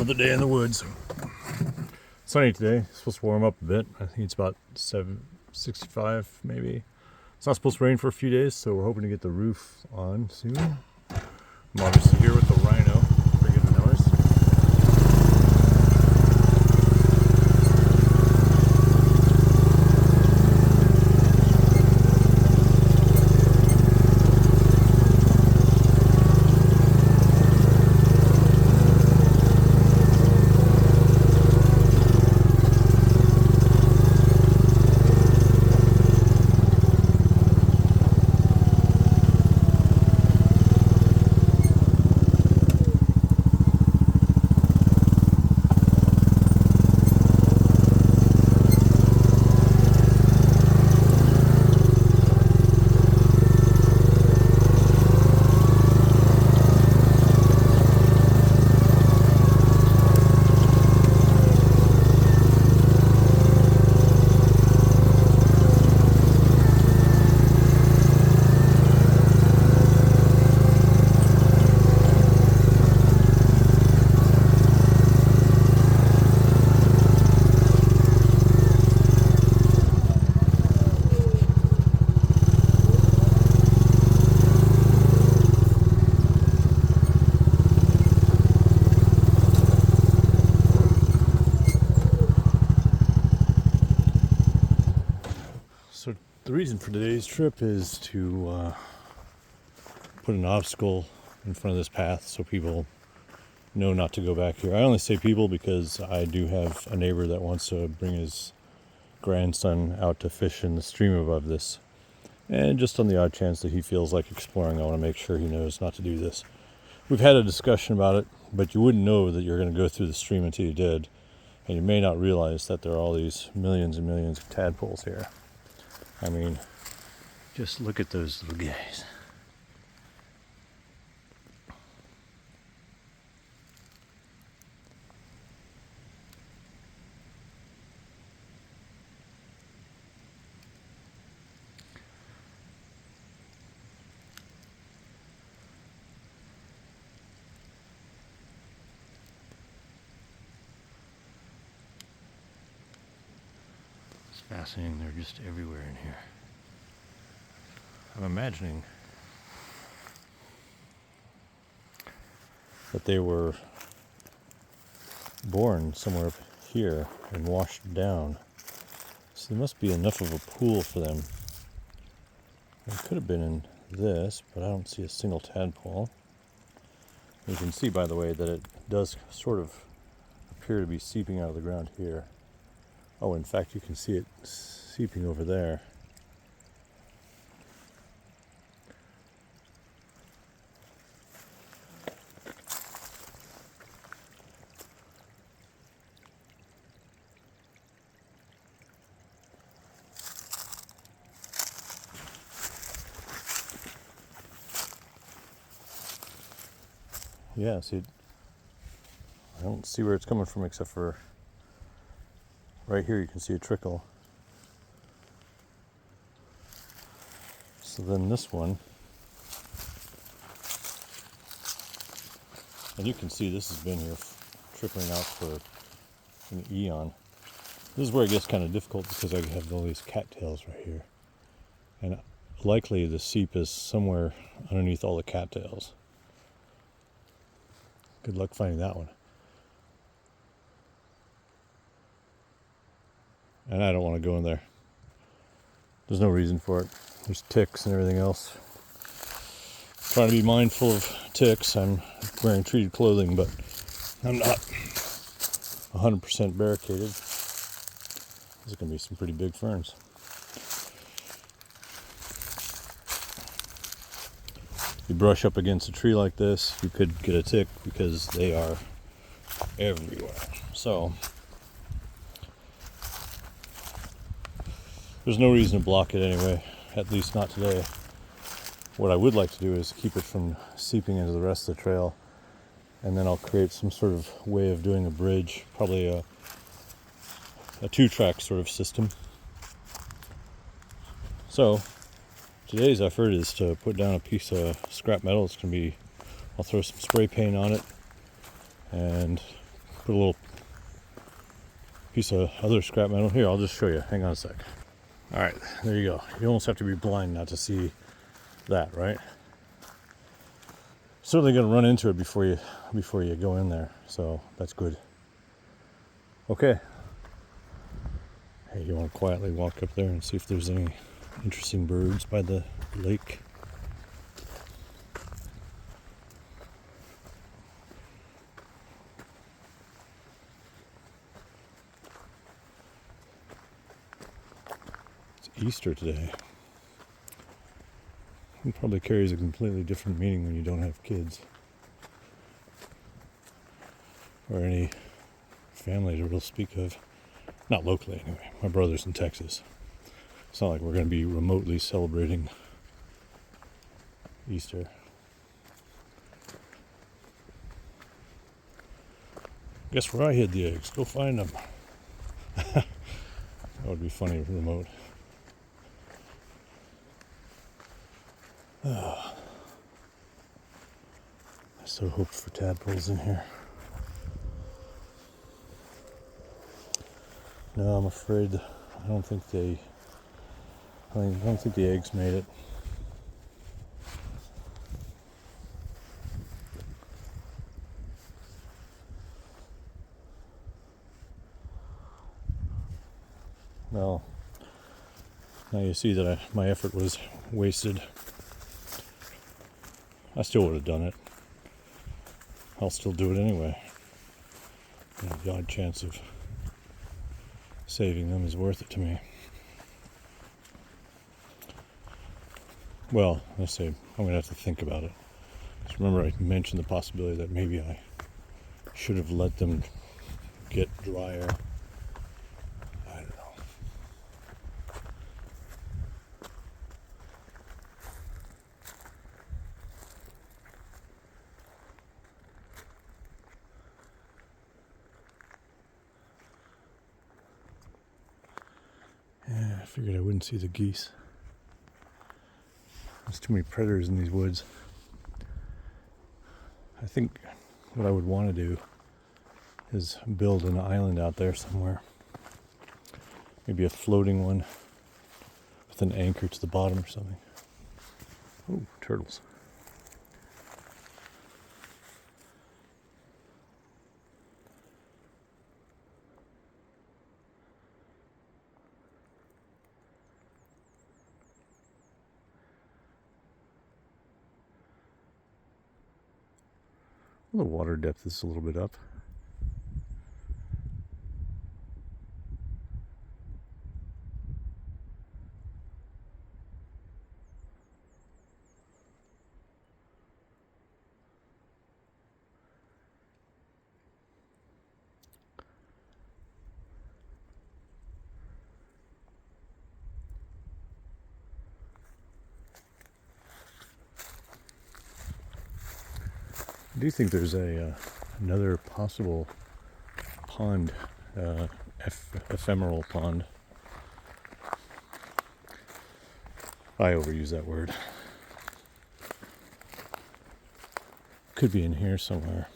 another day in the woods. Sunny today. It's supposed to warm up a bit. I think it's about 65 maybe. It's not supposed to rain for a few days, so we're hoping to get the roof on soon. I'm obviously here with the Rhino. Pretty good noise. So the reason for today's trip is to put an obstacle in front of this path so people know not to go back here. I only say people because I do have a neighbor that wants to bring his grandson out to fish in the stream above this. And just on the odd chance that he feels like exploring, I want to make sure he knows not to do this. We've had a discussion about it, but you wouldn't know that you're going to go through the stream until you did. And you may not realize that there are all these millions and millions of tadpoles here. I mean, just look at those little guys. It's fascinating, they're just everywhere in here. I'm imagining that they were born somewhere up here and washed down. So there must be enough of a pool for them. It could have been in this, but I don't see a single tadpole. You can see, by the way, that it does sort of appear to be seeping out of the ground here. Oh, in fact, you can see it seeping over there. Yeah, see, I don't see where it's coming from except for right here you can see a trickle. So then this one, and you can see this has been here trickling out for an eon. This is where it gets kind of difficult because I have all these cattails right here. And likely the seep is somewhere underneath all the cattails. Good luck finding that one. And I don't want to go in there. There's no reason for it. There's ticks and everything else. Trying to be mindful of ticks. I'm wearing treated clothing, but I'm not 100% barricaded. There's going to be some pretty big ferns. You brush up against a tree like this, you could get a tick because they are everywhere. So there's no reason to block it anyway, at least not today. What I would like to do is keep it from seeping into the rest of the trail, and then I'll create some sort of way of doing a bridge, probably a 2-track sort of system. So today's effort is to put down a piece of scrap metal. It's going to be, I'll throw some spray paint on it and Put a little piece of other scrap metal. Here, I'll just show you. Hang on a sec. Alright, there you go. You almost have to be blind not to see that, right? Certainly going to run into it before you go in there, so that's good. Okay. Hey, you want to quietly walk up there and see if there's any interesting birds by the lake? It's Easter today. It probably carries a completely different meaning when you don't have kids. Or any family to really speak of. Not locally, anyway. My brother's in Texas. It's not like we're going to be remotely celebrating Easter. Guess where I hid the eggs? Go find them. That would be funny, remote. I so hoped for tadpoles in here. No, I'm afraid I don't think the eggs made it. Well, now you see that my effort was wasted. I still would have done it. I'll still do it anyway. The odd chance of saving them is worth it to me. Well, let's say I'm going to have to think about it. Just remember I mentioned the possibility that maybe I should have let them get drier. I don't know. Yeah, I figured I wouldn't see the geese. There's too many predators in these woods. I think what I would want to do is build an island out there somewhere. Maybe a floating one with an anchor to the bottom or something. Oh, turtles. Well, the water depth is a little bit up. I do think there's another possible pond, ephemeral pond. I overuse that word. Could be in here somewhere.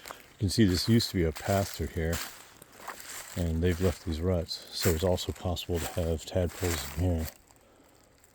You can see this used to be a path through here, and they've left these ruts, so it's also possible to have tadpoles in here,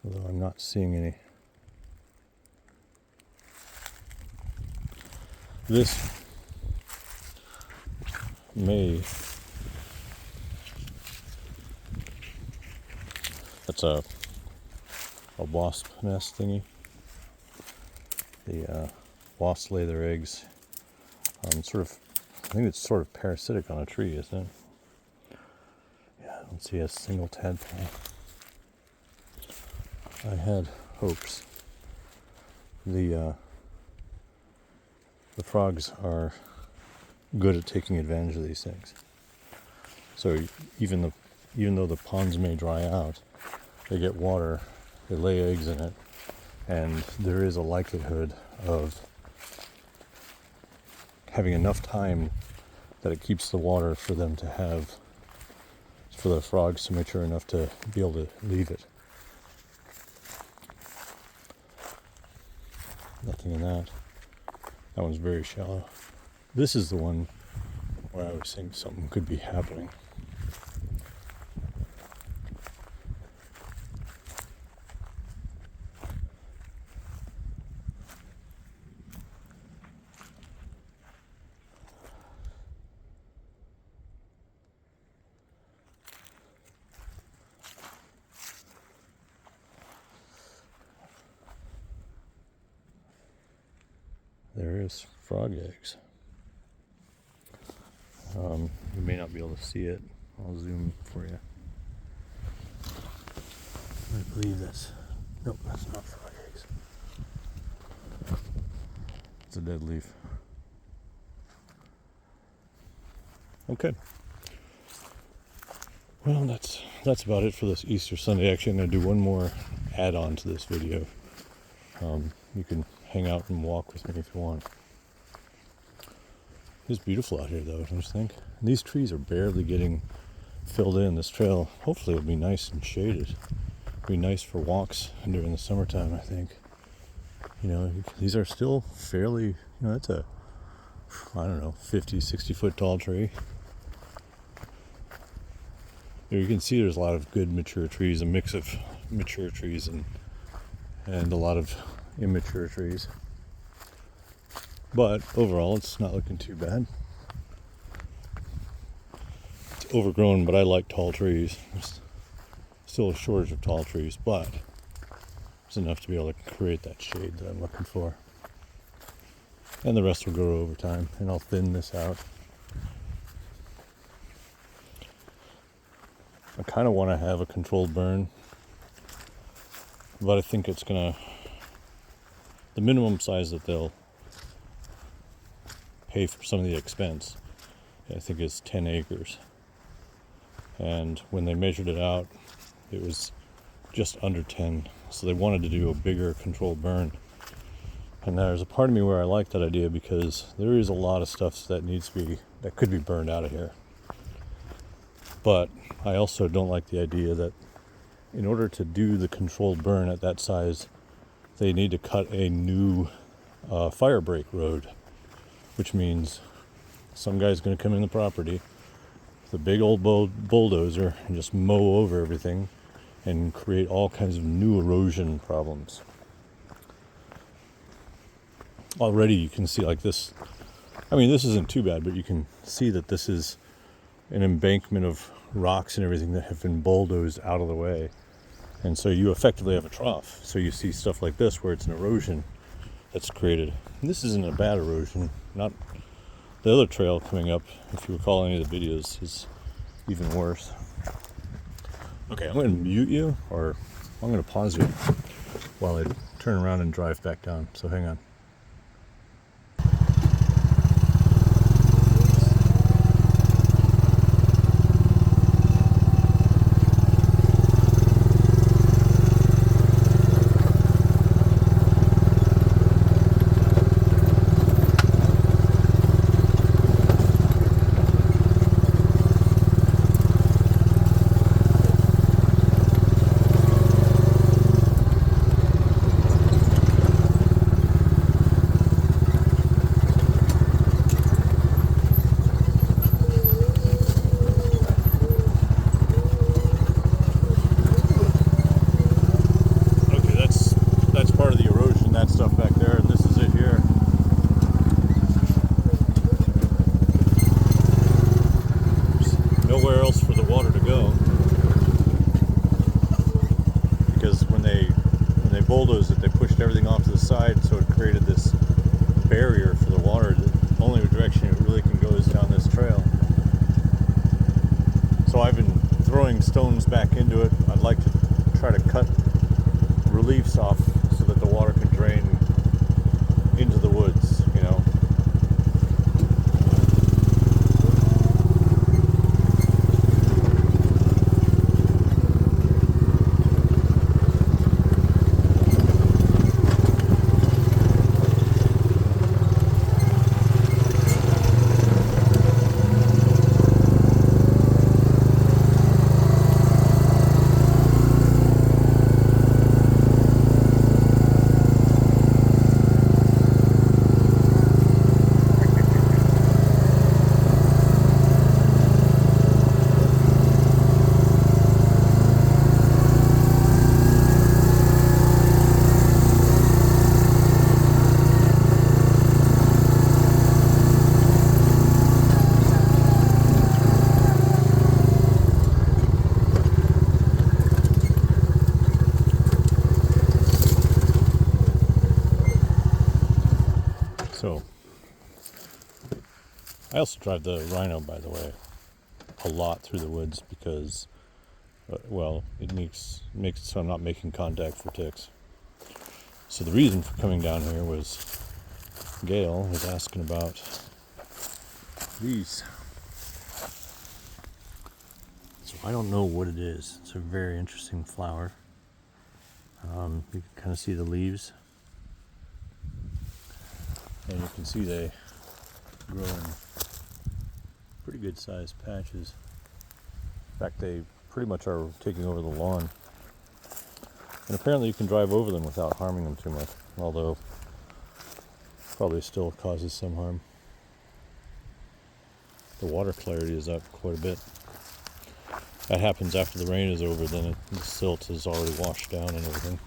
although I'm not seeing any. This may, that's a wasp nest thingy. The wasps lay their eggs on I think it's sort of parasitic on a tree, isn't it? Yeah, I don't see a single tadpole. I had hopes. The frogs are good at taking advantage of these things. So even though the ponds may dry out, they get water, they lay eggs in it, and there is a likelihood of having enough time that it keeps the water for them to have, for the frogs to mature enough to be able to leave it. Nothing in that. That one's very shallow. this is the one where I was thinking something could be happening. There is frog eggs. You may not be able to see it. I'll zoom for you. I believe that's... Nope, that's not frog eggs. It's a dead leaf. Okay. Well, that's about it for this Easter Sunday. Actually, I'm going to do one more add-on to this video. You can hang out and walk with me if you want. It's beautiful out here, though, don't you think? And these trees are barely getting filled in. This trail, hopefully, will be nice and shaded. It'll be nice for walks during the summertime, I think. You know, these are still fairly, that's a, I don't know, 50, 60 foot tall tree. Here you can see there's a lot of good mature trees, a mix of mature trees and a lot of immature trees. But overall, it's not looking too bad. It's overgrown, but I like tall trees. There's still a shortage of tall trees, but it's enough to be able to create that shade that I'm looking for. And the rest will grow over time, and I'll thin this out. I kind of want to have a controlled burn, but I think it's the minimum size that they'll pay for some of the expense, I think is 10 acres. And when they measured it out, it was just under 10. So they wanted to do a bigger controlled burn. And there's a part of me where I like that idea because there is a lot of stuff that could be burned out of here. But I also don't like the idea that in order to do the controlled burn at that size, they need to cut a new fire break road, which means some guy's going to come in the property with a big old bulldozer and just mow over everything and create all kinds of new erosion problems. Already you can see like this, this isn't too bad, but you can see that this is an embankment of rocks and everything that have been bulldozed out of the way. And so you effectively have a trough. So you see stuff like this where it's an erosion that's created. And this isn't a bad erosion. Not the other trail coming up, if you recall any of the videos, is even worse. Okay, I'm going to mute you, or I'm going to pause you while I turn around and drive back down. So hang on. Bulldozed it, they pushed everything off to the side, so it created this barrier for the water. The only direction it really can go is down this trail. So I've been throwing stones back into it. I'd like to try to cut reliefs off so that the water can drain into the woods, So, I also drive the Rhino, by the way, a lot through the woods because, well, it makes it so I'm not making contact for ticks. So the reason for coming down here was Gail was asking about these. So I don't know what it is. It's a very interesting flower. You can kind of see the leaves. And you can see they grow in pretty good sized patches. In fact, they pretty much are taking over the lawn. And apparently you can drive over them without harming them too much, although probably still causes some harm. The water clarity is up quite a bit. That happens after the rain is over, then the silt is already washed down and everything.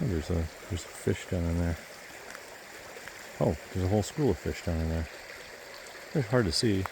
Oh, there's a fish down in there. Oh, there's a whole school of fish down in there. It's hard to see.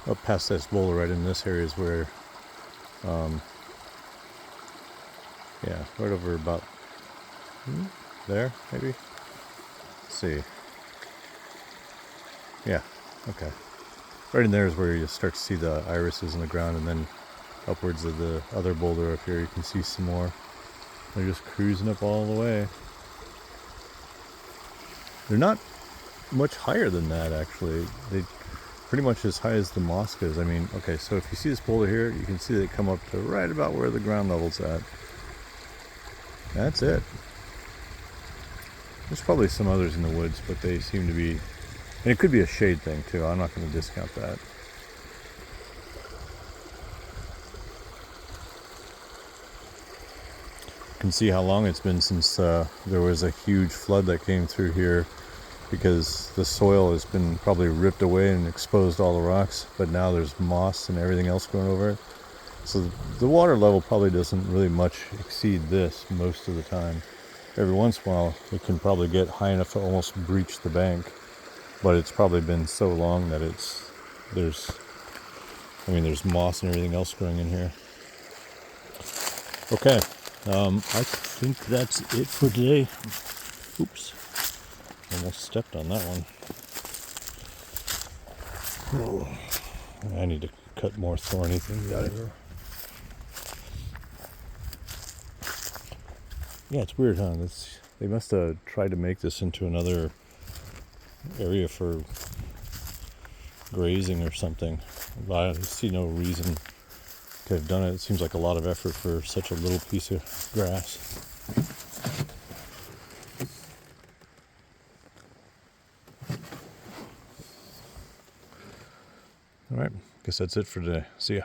Up past this boulder, right in this area is where, yeah, right over about there, maybe. Let's see. Yeah, okay. Right in there is where you start to see the irises in the ground, and then upwards of the other boulder up here, you can see some more. They're just cruising up all the way. They're not much higher than that, actually. They pretty much as high as the moscas. I mean, okay, so if you see this boulder here, you can see they come up to right about where the ground level's at. That's it. There's probably some others in the woods, but they seem to be, and it could be a shade thing too. I'm not going to discount that. You can see how long it's been since there was a huge flood that came through here, because the soil has been probably ripped away and exposed all the rocks, but now there's moss and everything else growing over it. So the water level probably doesn't really much exceed this most of the time. Every once in a while it can probably get high enough to almost breach the bank, but it's probably been so long that there's moss and everything else growing in here. Okay, I think that's it for today. Oops. Almost stepped on that one. Oh, I need to cut more thorny things out of here. Yeah, it's weird, huh? They must have tried to make this into another area for grazing or something. But I see no reason to have done it. It seems like a lot of effort for such a little piece of grass. All right, guess that's it for today. See ya.